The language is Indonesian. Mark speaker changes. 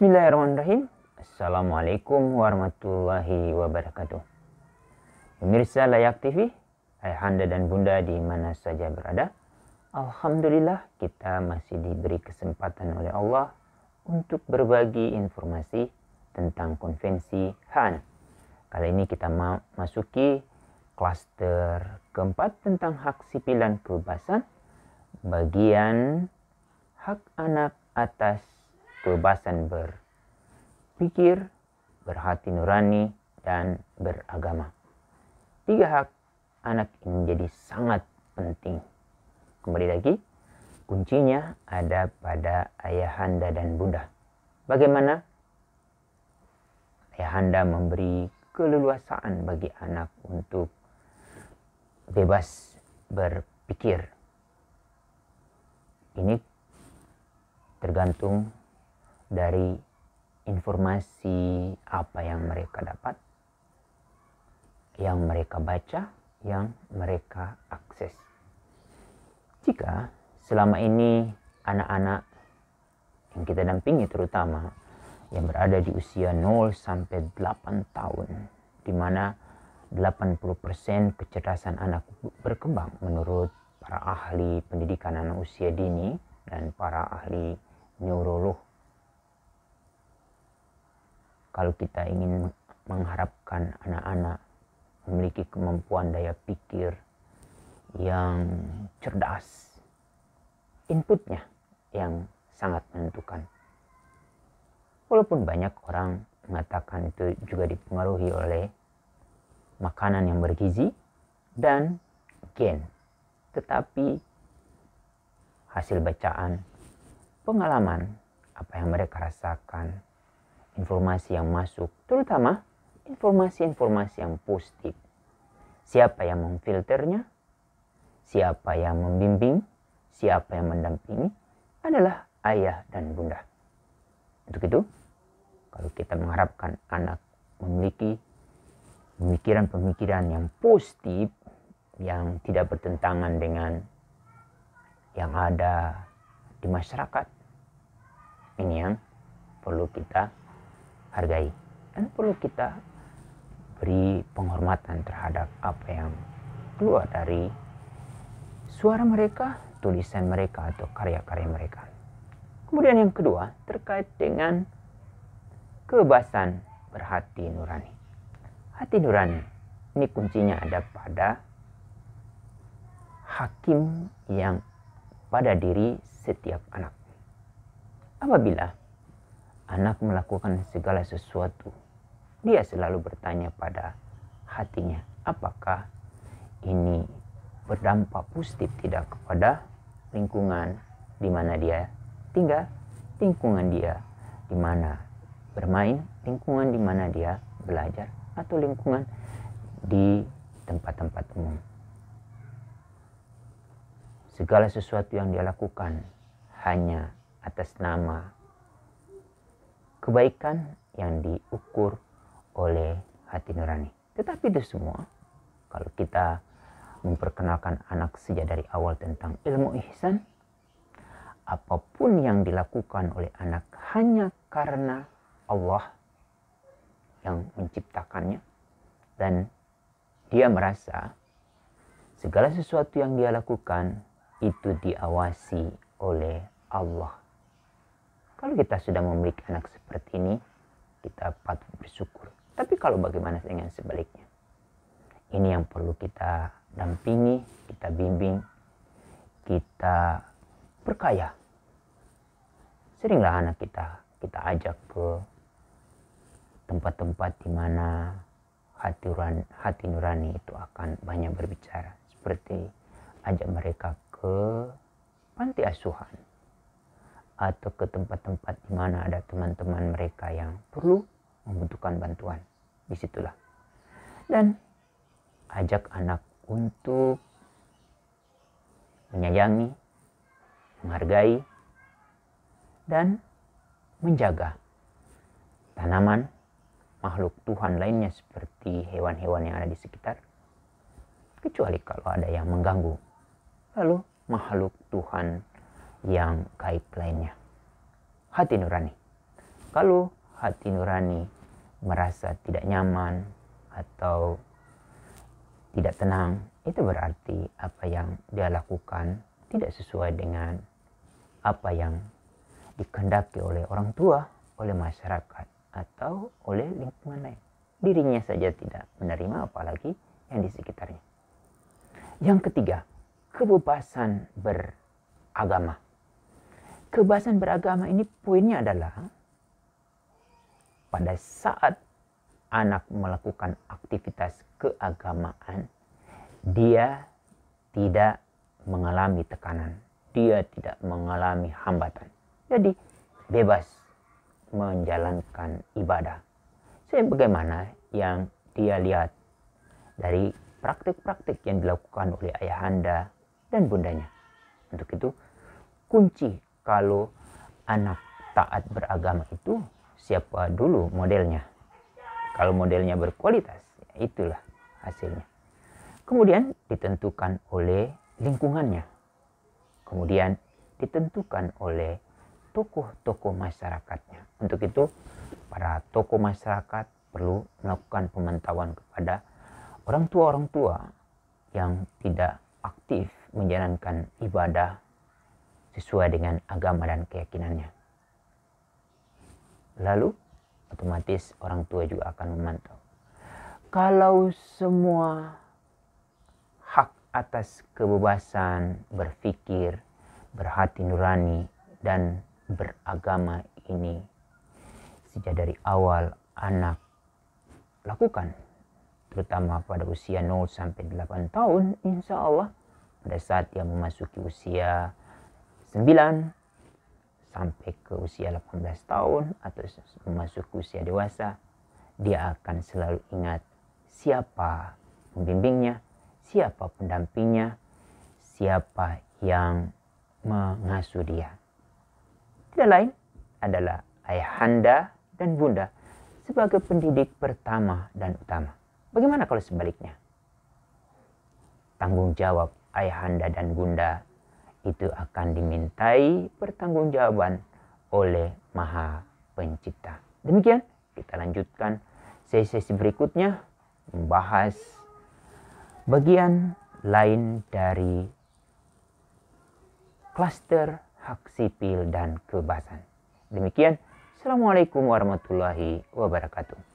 Speaker 1: Bismillahirrahmanirrahim. Assalamualaikum warahmatullahi wabarakatuh. Pemirsa Layak TV, ayahanda dan bunda di mana saja berada. Alhamdulillah kita masih diberi kesempatan oleh Allah untuk berbagi informasi tentang konvensi HAN. Kali ini kita masuki klaster keempat tentang hak sipil dan kebebasan, bagian hak anak atas kebebasan berpikir, berhati nurani, dan beragama. 3 hak anak ini menjadi sangat penting. Kembali lagi, kuncinya ada pada ayahanda dan bunda. Bagaimana ayahanda memberi keleluasaan bagi anak untuk bebas berpikir. Ini tergantung dari informasi apa yang mereka dapat, yang mereka baca, yang mereka akses. Jika selama ini anak-anak yang kita dampingi, terutama yang berada di usia 0 sampai 8 tahun, di mana 80% kecerdasan anak berkembang menurut para ahli pendidikan anak usia dini dan para ahli neurolog. Kalau kita ingin mengharapkan anak-anak memiliki kemampuan daya pikir yang cerdas, inputnya yang sangat menentukan. Walaupun banyak orang mengatakan itu juga dipengaruhi oleh makanan yang bergizi dan gen, tetapi hasil bacaan, pengalaman, apa yang mereka rasakan, informasi yang masuk, terutama informasi-informasi yang positif. Siapa yang memfilternya, siapa yang membimbing, siapa yang mendampingi adalah ayah dan bunda. Untuk itu, kalau kita mengharapkan anak memiliki pemikiran-pemikiran yang positif, yang tidak bertentangan dengan yang ada di masyarakat, ini yang perlu kita hargai dan perlu kita beri penghormatan terhadap apa yang keluar dari suara mereka, tulisan mereka, atau karya-karya mereka. Kemudian yang kedua terkait dengan kebebasan berhati nurani. Hati nurani ini kuncinya ada pada hakim yang pada diri setiap anak. Apabila anak melakukan segala sesuatu, dia selalu bertanya pada hatinya, apakah ini berdampak positif tidak kepada lingkungan di mana dia tinggal, lingkungan dia di mana bermain, lingkungan di mana dia belajar, atau lingkungan di tempat-tempat umum. Segala sesuatu yang dia lakukan hanya atas nama kebaikan yang diukur oleh hati nurani. Tetapi itu semua, kalau kita memperkenalkan anak sejak dari awal tentang ilmu ihsan, apapun yang dilakukan oleh anak hanya karena Allah yang menciptakannya, dan dia merasa segala sesuatu yang dia lakukan itu diawasi oleh Allah. Kalau kita sudah memiliki anak seperti ini, kita patut bersyukur. Tapi kalau bagaimana dengan sebaliknya? Ini yang perlu kita dampingi, kita bimbing, kita perkaya. Seringlah anak kita ajak ke tempat-tempat di mana hati nurani itu akan banyak berbicara. Seperti ajak mereka ke panti asuhan, atau ke tempat-tempat di mana ada teman-teman mereka yang perlu membutuhkan bantuan. Disitulah. Dan ajak anak untuk menyayangi, menghargai, dan menjaga tanaman, makhluk Tuhan lainnya seperti hewan-hewan yang ada di sekitar. Kecuali kalau ada yang mengganggu. Lalu makhluk Tuhan yang gaib lainnya. Hati nurani. Kalau hati nurani merasa tidak nyaman atau tidak tenang, itu berarti apa yang dia lakukan tidak sesuai dengan apa yang dikehendaki oleh orang tua, oleh masyarakat, atau oleh lingkungan lain. Dirinya saja tidak menerima, apalagi yang di sekitarnya. Yang ketiga, kebebasan beragama. Kebebasan beragama ini poinnya adalah pada saat anak melakukan aktivitas keagamaan, dia tidak mengalami tekanan, dia tidak mengalami hambatan. Jadi bebas menjalankan ibadah. Sebagaimana yang dia lihat dari praktik-praktik yang dilakukan oleh ayahanda dan bundanya. Untuk itu, kunci kalau anak taat beragama itu siapa dulu modelnya. Kalau modelnya berkualitas, itulah hasilnya. Kemudian ditentukan oleh lingkungannya. Kemudian ditentukan oleh tokoh-tokoh masyarakatnya. Untuk itu, para tokoh masyarakat perlu melakukan pemantauan kepada orang tua yang tidak aktif menjalankan ibadah sesuai dengan agama dan keyakinannya. Lalu otomatis orang tua juga akan memantau. Kalau semua hak atas kebebasan berpikir, berhati nurani, dan beragama ini sejak dari awal anak lakukan, terutama pada usia 0 sampai 8 tahun, insya Allah pada saat dia memasuki usia 9 sampai ke usia 18 tahun atau memasuki usia dewasa, dia akan selalu ingat siapa pembimbingnya, siapa pendampingnya, siapa yang mengasuh dia. Tidak lain adalah ayahanda dan bunda sebagai pendidik pertama dan utama. Bagaimana kalau sebaliknya? Tanggung jawab ayahanda dan bunda itu akan dimintai pertanggungjawaban oleh Maha Pencipta. Demikian, kita lanjutkan sesi berikutnya membahas bagian lain dari klaster hak sipil dan kebebasan. Demikian, Assalamualaikum warahmatullahi wabarakatuh.